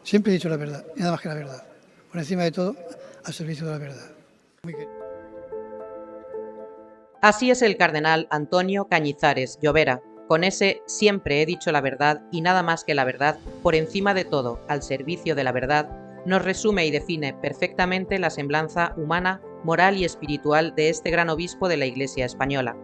Siempre he dicho la verdad, y nada más que la verdad. Por encima de todo, al servicio de la verdad. Así es el cardenal Antonio Cañizares Llovera, con ese siempre he dicho la verdad y nada más que la verdad, por encima de todo, al servicio de la verdad, nos resume y define perfectamente la semblanza humana, moral y espiritual de este gran obispo de la Iglesia española.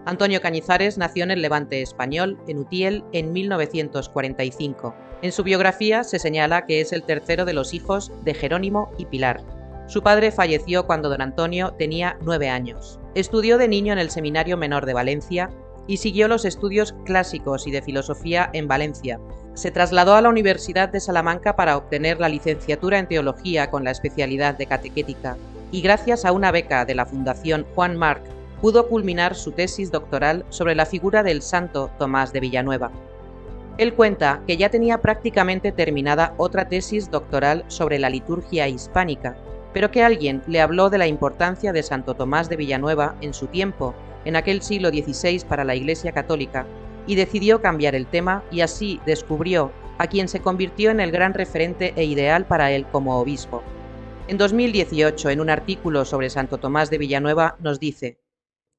Antonio Cañizares nació en el Levante español, en Utiel, en 1945. En su biografía se señala que es el tercero de los hijos de Jerónimo y Pilar. Su padre falleció cuando don Antonio tenía 9 años. Estudió de niño en el Seminario Menor de Valencia y siguió los estudios clásicos y de filosofía en Valencia. Se trasladó a la Universidad de Salamanca para obtener la licenciatura en Teología con la especialidad de Catequética y gracias a una beca de la Fundación Juan Marc pudo culminar su tesis doctoral sobre la figura del santo Tomás de Villanueva. Él cuenta que ya tenía prácticamente terminada otra tesis doctoral sobre la liturgia hispánica, pero que alguien le habló de la importancia de Santo Tomás de Villanueva en su tiempo, en aquel siglo XVI para la Iglesia Católica, y decidió cambiar el tema y así descubrió a quien se convirtió en el gran referente e ideal para él como obispo. En 2018, en un artículo sobre Santo Tomás de Villanueva, nos dice: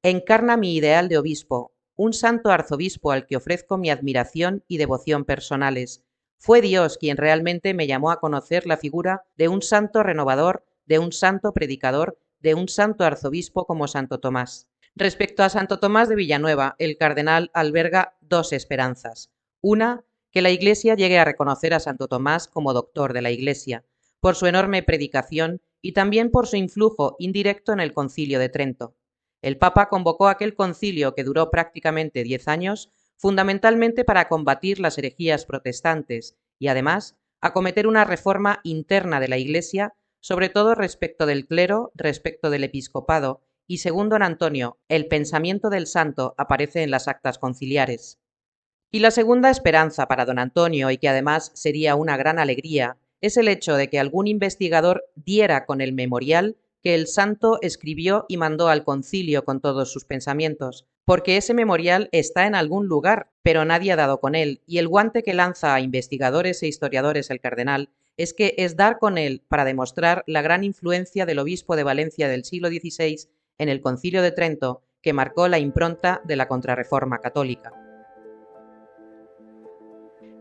encarna mi ideal de obispo, un santo arzobispo al que ofrezco mi admiración y devoción personales. Fue Dios quien realmente me llamó a conocer la figura de un santo renovador, de un santo predicador, de un santo arzobispo como Santo Tomás. Respecto a Santo Tomás de Villanueva, el cardenal alberga dos esperanzas. Una, que la Iglesia llegue a reconocer a Santo Tomás como doctor de la Iglesia, por su enorme predicación y también por su influjo indirecto en el Concilio de Trento. El Papa convocó aquel concilio que duró prácticamente 10 años, fundamentalmente para combatir las herejías protestantes y, además, acometer una reforma interna de la Iglesia, sobre todo respecto del clero, respecto del episcopado, y según don Antonio, el pensamiento del santo aparece en las actas conciliares. Y la segunda esperanza para don Antonio, y que además sería una gran alegría, es el hecho de que algún investigador diera con el memorial que el santo escribió y mandó al concilio con todos sus pensamientos, porque ese memorial está en algún lugar, pero nadie ha dado con él, y el guante que lanza a investigadores e historiadores el cardenal es que es dar con él para demostrar la gran influencia del obispo de Valencia del siglo XVI en el Concilio de Trento, que marcó la impronta de la Contrarreforma católica.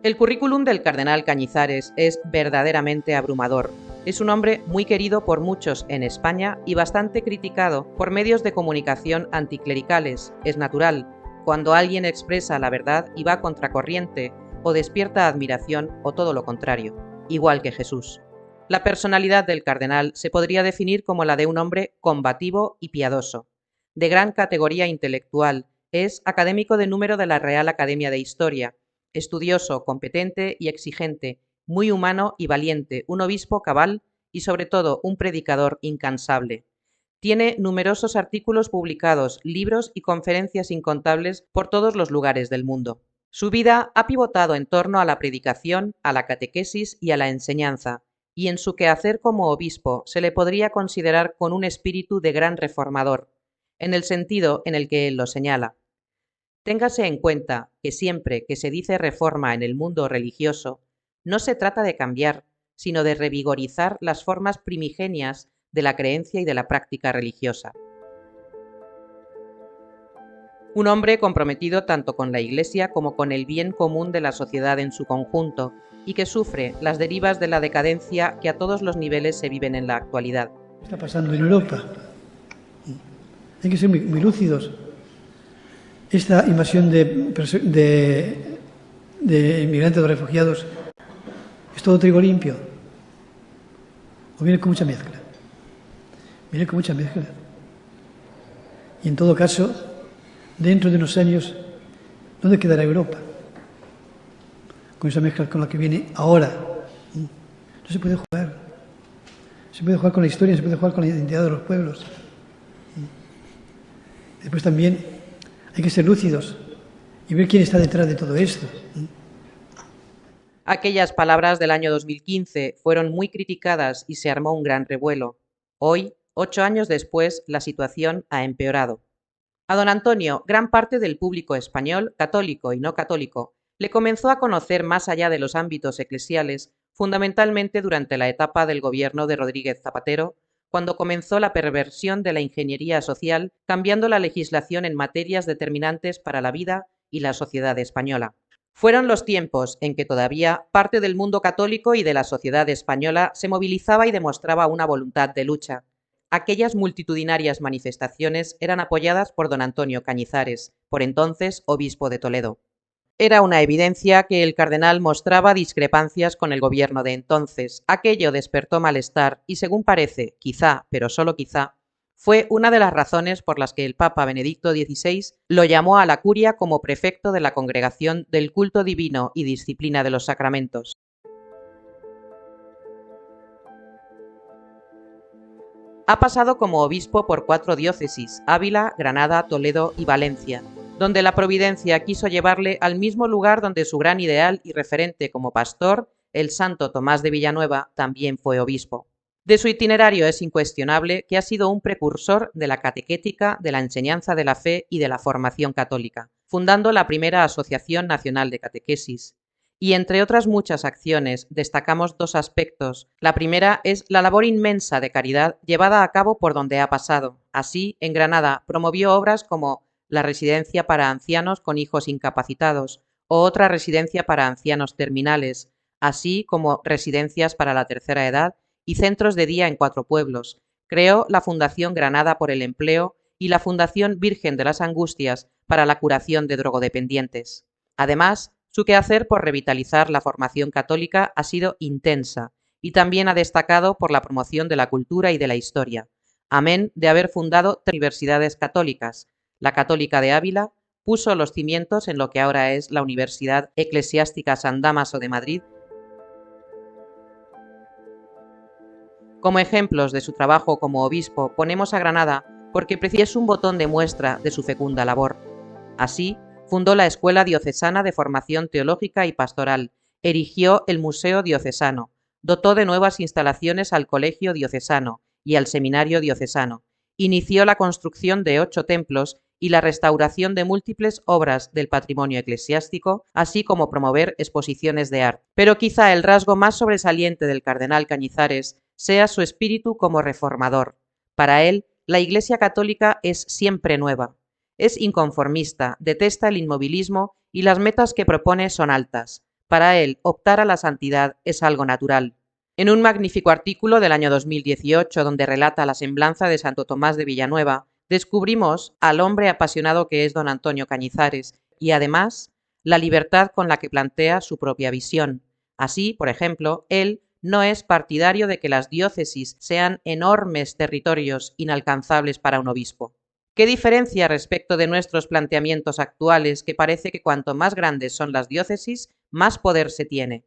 El currículum del cardenal Cañizares es verdaderamente abrumador. Es un hombre muy querido por muchos en España y bastante criticado por medios de comunicación anticlericales. Es natural, cuando alguien expresa la verdad y va contracorriente, o despierta admiración o todo lo contrario, igual que Jesús. La personalidad del cardenal se podría definir como la de un hombre combativo y piadoso. De gran categoría intelectual, es académico de número de la Real Academia de Historia, estudioso, competente y exigente, muy humano y valiente, un obispo cabal y sobre todo un predicador incansable. Tiene numerosos artículos publicados, libros y conferencias incontables por todos los lugares del mundo. Su vida ha pivotado en torno a la predicación, a la catequesis y a la enseñanza, y en su quehacer como obispo se le podría considerar con un espíritu de gran reformador, en el sentido en el que él lo señala. Téngase en cuenta que siempre que se dice reforma en el mundo religioso, no se trata de cambiar, sino de revigorizar las formas primigenias de la creencia y de la práctica religiosa. Un hombre comprometido tanto con la Iglesia como con el bien común de la sociedad en su conjunto y que sufre las derivas de la decadencia que a todos los niveles se viven en la actualidad. Está pasando en Europa. Hay que ser muy lúcidos. Esta invasión de inmigrantes o refugiados, ¿es todo trigo limpio? ¿O viene con mucha mezcla? Viene con mucha mezcla. Y en todo caso, dentro de unos años, ¿dónde quedará Europa? Con esa mezcla con la que viene ahora. No se puede jugar. Se puede jugar con la historia, se puede jugar con la identidad de los pueblos. Después también hay que ser lúcidos y ver quién está detrás de todo esto. Aquellas palabras del año 2015 fueron muy criticadas y se armó un gran revuelo. Hoy, 8 años después, la situación ha empeorado. A don Antonio, gran parte del público español, católico y no católico, le comenzó a conocer más allá de los ámbitos eclesiales, fundamentalmente durante la etapa del gobierno de Rodríguez Zapatero, cuando comenzó la perversión de la ingeniería social, cambiando la legislación en materias determinantes para la vida y la sociedad española. Fueron los tiempos en que todavía parte del mundo católico y de la sociedad española se movilizaba y demostraba una voluntad de lucha. Aquellas multitudinarias manifestaciones eran apoyadas por don Antonio Cañizares, por entonces obispo de Toledo. Era una evidencia que el cardenal mostraba discrepancias con el gobierno de entonces. Aquello despertó malestar y, según parece, quizá, pero solo quizá, fue una de las razones por las que el Papa Benedicto XVI lo llamó a la curia como prefecto de la Congregación del Culto Divino y Disciplina de los Sacramentos. Ha pasado como obispo por 4 diócesis: Ávila, Granada, Toledo y Valencia, donde la providencia quiso llevarle al mismo lugar donde su gran ideal y referente como pastor, el santo Tomás de Villanueva, también fue obispo. De su itinerario es incuestionable que ha sido un precursor de la catequética, de la enseñanza de la fe y de la formación católica, fundando la primera Asociación Nacional de Catequesis. Y entre otras muchas acciones, destacamos 2 aspectos. La primera es la labor inmensa de caridad llevada a cabo por donde ha pasado. Así, en Granada promovió obras como la residencia para ancianos con hijos incapacitados o otra residencia para ancianos terminales, así como residencias para la tercera edad y centros de día en 4 pueblos. Creó la Fundación Granada por el Empleo y la Fundación Virgen de las Angustias para la curación de drogodependientes. Además, su quehacer por revitalizar la formación católica ha sido intensa y también ha destacado por la promoción de la cultura y de la historia, amén de haber fundado 3 universidades católicas. La Católica de Ávila puso los cimientos en lo que ahora es la Universidad Eclesiástica San Dámaso de Madrid. Como ejemplos de su trabajo como obispo ponemos a Granada porque es un botón de muestra de su fecunda labor. Así, fundó la Escuela Diocesana de Formación Teológica y Pastoral, erigió el Museo Diocesano, dotó de nuevas instalaciones al Colegio Diocesano y al Seminario Diocesano, inició la construcción de 8 templos y la restauración de múltiples obras del patrimonio eclesiástico, así como promover exposiciones de arte. Pero quizá el rasgo más sobresaliente del cardenal Cañizares sea su espíritu como reformador. Para él, la Iglesia católica es siempre nueva. Es inconformista, detesta el inmovilismo y las metas que propone son altas. Para él, optar a la santidad es algo natural. En un magnífico artículo del año 2018, donde relata la semblanza de Santo Tomás de Villanueva, descubrimos al hombre apasionado que es don Antonio Cañizares y, además, la libertad con la que plantea su propia visión. Así, por ejemplo, él no es partidario de que las diócesis sean enormes territorios inalcanzables para un obispo. ¿Qué diferencia respecto de nuestros planteamientos actuales, que parece que cuanto más grandes son las diócesis, más poder se tiene?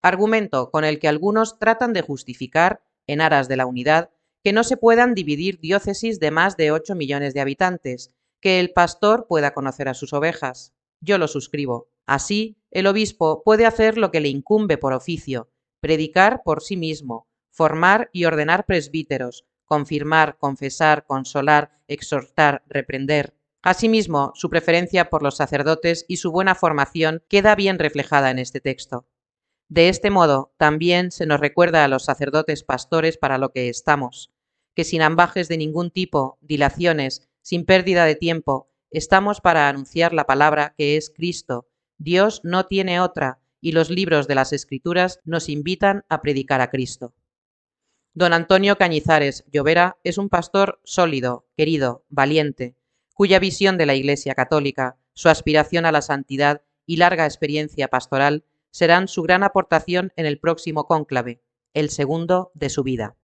Argumento con el que algunos tratan de justificar, en aras de la unidad, que no se puedan dividir diócesis de más de 8 millones de habitantes, que el pastor pueda conocer a sus ovejas. Yo lo suscribo. Así, el obispo puede hacer lo que le incumbe por oficio: predicar por sí mismo, formar y ordenar presbíteros, confirmar, confesar, consolar, exhortar, reprender. Asimismo, su preferencia por los sacerdotes y su buena formación queda bien reflejada en este texto. De este modo, también se nos recuerda a los sacerdotes pastores para lo que estamos, que sin ambajes de ningún tipo, dilaciones, sin pérdida de tiempo, estamos para anunciar la palabra que es Cristo. Dios no tiene otra, y los libros de las Escrituras nos invitan a predicar a Cristo. Don Antonio Cañizares Llovera es un pastor sólido, querido, valiente, cuya visión de la Iglesia católica, su aspiración a la santidad y larga experiencia pastoral serán su gran aportación en el próximo cónclave, el segundo de su vida.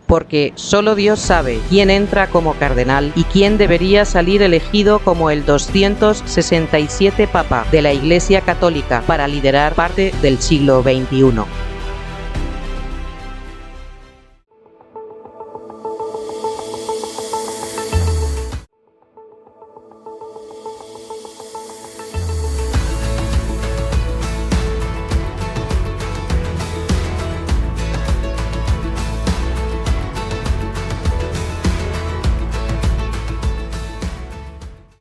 Porque solo Dios sabe quién entra como cardenal y quién debería salir elegido como el 267 Papa de la Iglesia Católica para liderar parte del siglo XXI.